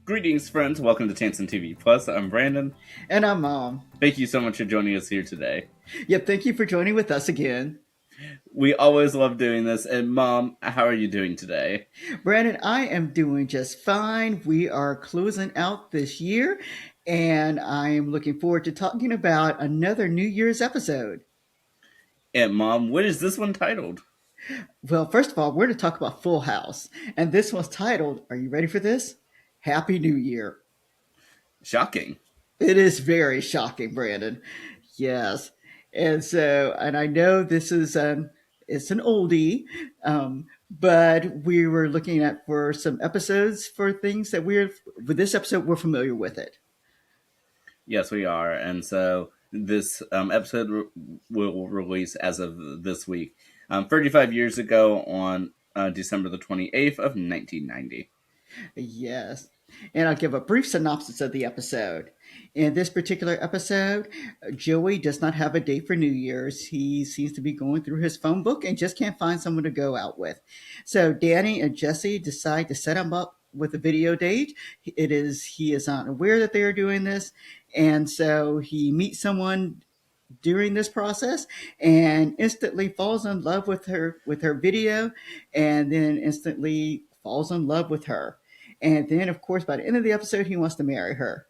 Greetings, friends. Welcome to Tansson TV Plus. I'm Brandon. And I'm Thank you so much for joining us here today. Yep, thank you for joining with us again. We always love doing this. And, Mom, how are you doing today? Brandon, I am doing just fine. We are closing out this year, and I am looking forward to talking about another New Year's episode. And, Mom, what is this one titled? Well, first of all, we're going to talk about Full House, and this one's titled, are you ready for this? Happy New Year. Shocking. It is very shocking, Brandon. Yes. And I know this is it's an oldie, but we were looking at for some episodes for things that with this episode we're familiar with it. Yes, we are. And so this episode will release as of this week, 35 years ago on December the 28th of 1990. Yes. And I'll give a brief synopsis of the episode. In this particular episode, Joey does not have a date for New Year's. He seems to be going through his phone book and just can't find someone to go out with. So Danny and Jesse decide to set him up with a video date. He is not aware that they are doing this, and so he meets someone during this process and instantly falls in love with her video, and then instantly falls in love with her. And then, of course, by the end of the episode, he wants to marry her.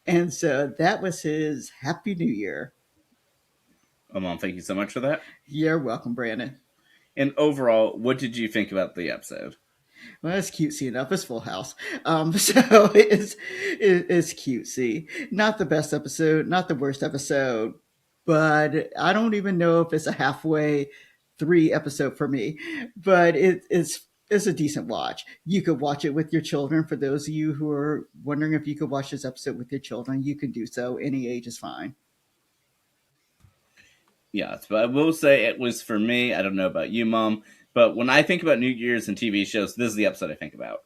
And so that was his Happy New Year. Oh, Mom, thank you so much for that. You're welcome, Brandon. And overall, what did you think about the episode? Well, it's cutesy enough. It's Full House. So it's cutesy. Not the best episode, not the worst episode, but I don't even know if it's a halfway three episode for me. But it's a decent watch. You could watch it with your children. For those of you who are wondering if you could watch this episode with your children, you can do so. Any age is fine. Yes, but I will say it was for me. I don't know about you, Mom, but when I think about New Year's and TV shows, this is the episode I think about.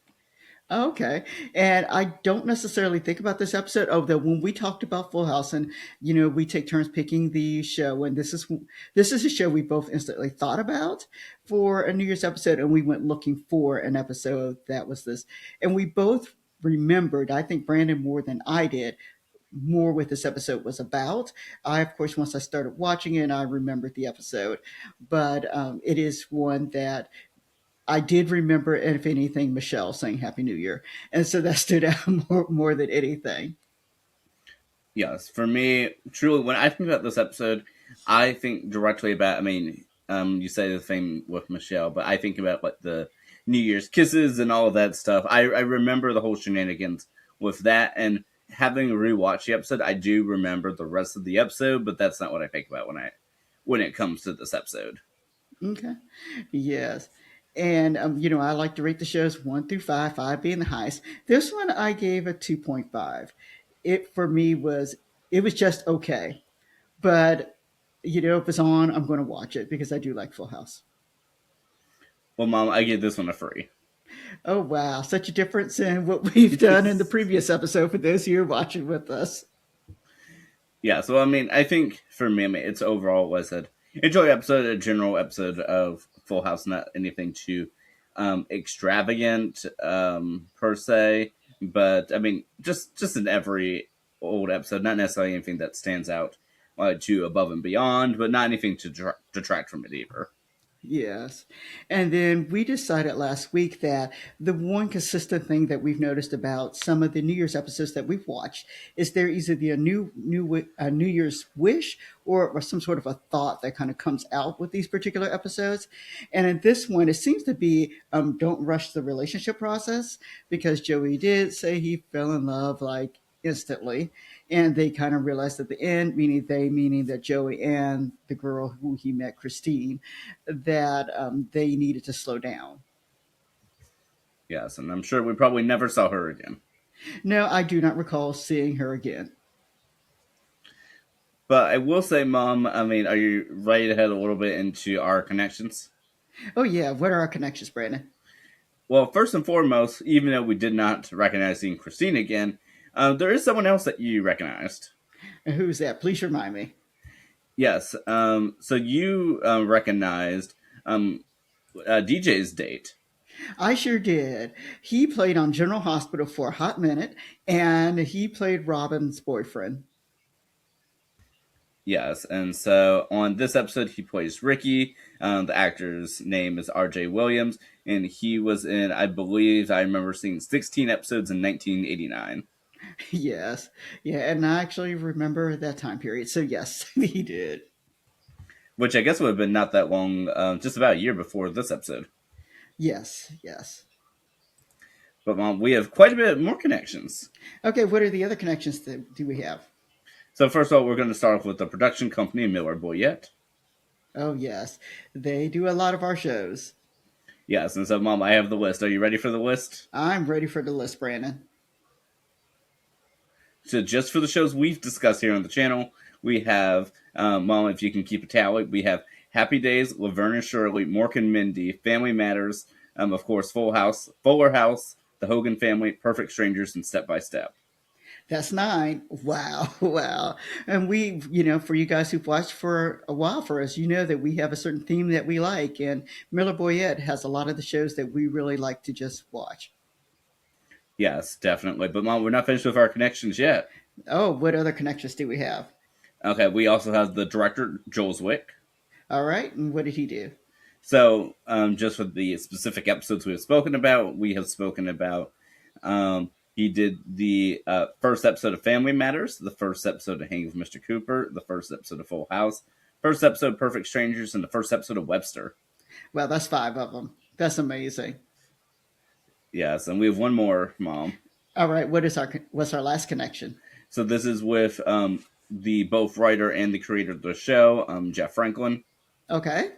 Okay. And I don't necessarily think about this episode. Oh, that when we talked about Full House, and we take turns picking the show, and this is a show we both instantly thought about for a New Year's episode, and we went looking for an episode that was this. And we both remembered, I think Brandon more than I did, more what this episode was about. I, of course, once I started watching it, I remembered the episode, but it is one that I did remember, if anything, Michelle saying Happy New Year. And so that stood out more than anything. Yes, for me, truly, when I think about this episode, I think directly about. I mean, you say the thing with Michelle, but I think about like the New Year's kisses and all of that stuff. I remember the whole shenanigans with that, and having rewatched the episode, I do remember the rest of the episode, but that's not what I think about when it comes to this episode. Okay. Yes. And, I like to rate the shows 1 through 5, 5 being the highest. This one I gave a 2.5. It, for me, it was just okay. But, if it's on, I'm going to watch it because I do like Full House. Well, Mom, I give this one a 3. Oh, wow. Such a difference in what we've done in the previous episode for those of you watching with us. Yeah, so I mean, I think for me, it's overall was an enjoy episode, a general episode of Full House, not anything too extravagant per se, but I mean, just in every old episode, not necessarily anything that stands out to above and beyond, but not anything to detract from it either. Yes. And then we decided last week that the one consistent thing that we've noticed about some of the New Year's episodes that we've watched is there either a New Year's wish or some sort of a thought that kind of comes out with these particular episodes. And in this one, it seems to be don't rush the relationship process because Joey did say he fell in love like instantly, and they kind of realized at the end, meaning that Joey and the girl who he met, Christine, that they needed to slow down. Yes, and I'm sure we probably never saw her again. No, I do not recall seeing her again. But I will say, Mom, I mean, are you ready to head a little bit into our connections? Oh yeah, what are our connections, Brandon? Well, first and foremost, even though we did not recognize seeing Christine again, there is someone else that you recognized. And who's that? Please remind me. Yes. So you recognized DJ's date. I sure did. He played on General Hospital for a hot minute, and he played Robin's boyfriend. Yes, and so on this episode, he plays Ricky. The actor's name is R.J. Williams, and he was in, I believe, I remember seeing 16 episodes in 1989, Yes. Yeah, and I actually remember that time period. So, yes, he did. which I guess would have been not that long, just about a year before this episode. Yes, yes. But we have quite a bit more connections. Okay, what are the other connections that do we have? So first of all, we're going to start off with the production company, Miller Boyette. Oh, yes. They do a lot of our shows. Yes, and so Mom, I have the list. Are you ready for the list? I'm ready for the list, Brandon. So just for the shows we've discussed here on the channel, we have, Mom, if you can keep a tally, we have Happy Days, Laverne and Shirley, Mork and Mindy, Family Matters, of course, Full House, Fuller House, The Hogan Family, Perfect Strangers, and Step by Step. That's 9. Wow, wow. And we, for you guys who've watched for a while for us, you know that we have a certain theme that we like. And Miller Boyette has a lot of the shows that we really like to just watch. Yes, definitely. But Mom, we're not finished with our connections yet. Oh, what other connections do we have? Okay, we also have the director, Joel Zwick. All right. And what did he do? So, just for the specific episodes we have spoken about, we have spoken about he did the first episode of Family Matters, the first episode of Hanging with Mr. Cooper, the first episode of Full House, first episode of Perfect Strangers, and the first episode of Webster. Well, that's 5 of them. That's amazing. Yes, and we have one more, Mom. All right. What's our last connection? So this is with the both writer and the creator of the show, Jeff Franklin. Okay.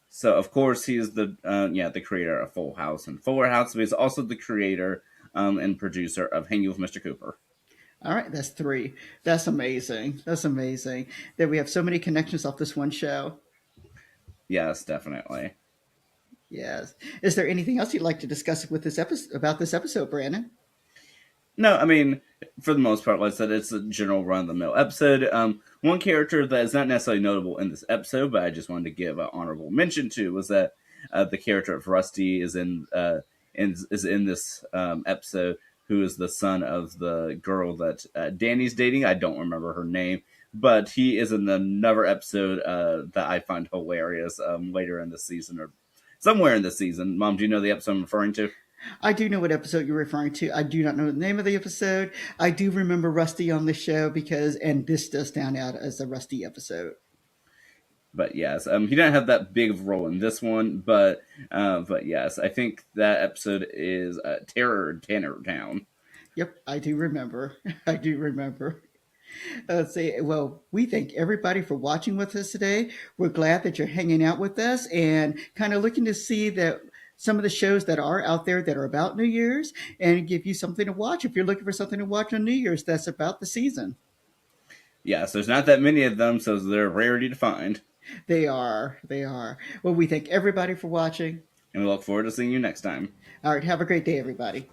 So of course he is the creator of Full House and Fuller House, but he's also the creator and producer of Hanging with Mr. Cooper. All right. That's 3. That's amazing. That's amazing that we have so many connections off this one show. Yes, definitely. Yes. Is there anything else you'd like to discuss with this episode about this episode, Brandon? No, I mean, for the most part, like I said, it's a general run-of-the-mill episode. One character that is not necessarily notable in this episode, but I just wanted to give an honorable mention to, was that the character of Rusty is in this episode, who is the son of the girl that Danny's dating. I don't remember her name, but he is in another episode that I find hilarious later in the season or somewhere in the season. Mom, do you know the episode I'm referring to? I do know what episode you're referring to. I do not know the name of the episode. I do remember Rusty on the show and this does stand out as a Rusty episode. But yes, he didn't have that big of a role in this one, but yes, I think that episode is Terror in Tanner Town. Yep, I do remember. I do remember. Let's see. Well, we thank everybody for watching with us today. We're glad that you're hanging out with us and kind of looking to see that some of the shows that are out there that are about New Year's and give you something to watch if you're looking for something to watch on New Year's that's about the season. Yes, there's not that many of them, so they're a rarity to find. They are. They are. Well, we thank everybody for watching. And we look forward to seeing you next time. All right. Have a great day, everybody.